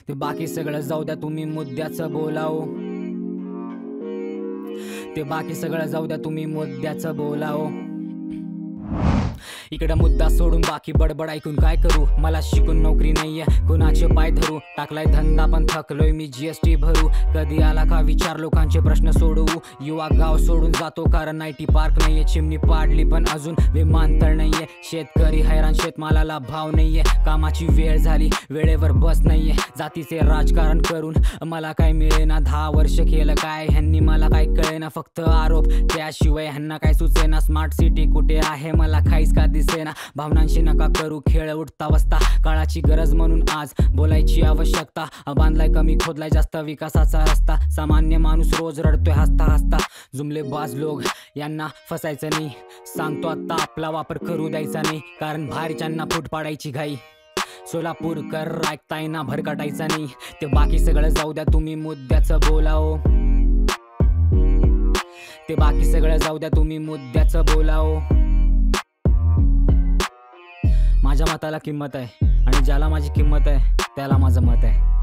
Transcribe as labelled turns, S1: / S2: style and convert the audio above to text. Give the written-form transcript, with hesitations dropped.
S1: ते बाकी सगळं जाऊ द्या, तुम्ही मुद्द्याचं बोलाओ. ते बाकी सगळं जाऊ द्या, तुम्ही मुद्द्याचं बोलाओ. इकडं मुद्दा सोडून बाकी बडबड ऐकून काय करू. मला शिकून नोकरी नाहीये, कुणाचे पाय धरू. टाकलाय धंदा पण थकलोय मी GST भरू. कधी आला का विचार, लोकांचे प्रश्न सोडवू. युवा गाव सोडून जातो कारण IT पार्क नाहीये. चिमणी पाडली पण अजून विमानतळ नाहीये. शेतकरी हैराण, शेतमालाला भाव नाहीये. कामाची वेळ झाली, वेळेवर बस नाहीये. जातीचे राजकारण करून मला काय मिळेना. 10 वर्ष केलं काय ह्यांनी, मला काय कळेना. फक्त आरोप, त्याशिवाय ह्यांना काय सुचेना. स्मार्ट सिटी कुठे आहे मला काहीच का दिसेना. भावनांशी नका करू खेळ, उठता बसता. काळाची गरज म्हणून आज बोलायची आवश्यकता. बांधलाय कमी, खोदलाय जास्त विकासाचा रस्ता. सामान्य माणूस रोज रडतोय हसता हसता. जुमलेबाज लोक यांना फसायचं नाही. सांगतो आता आपला वापर करू द्यायचा नाही, कारण भारीच्यांना फूट पाडायची घाई. सोलापूरकर ऐकताय ना, भरकटायचा नाही. ते बाकी सगळं जाऊ द्या, तुम्ही मुद्द्याचं बोलाओ. ते बाकी सगळं जाऊ द्या, तुम्ही मुद्द्याचं बोलाओ. माझ्या मताला किंमत आहे आणि ज्याला माझी किंमत आहे त्याला माझं मत आहे.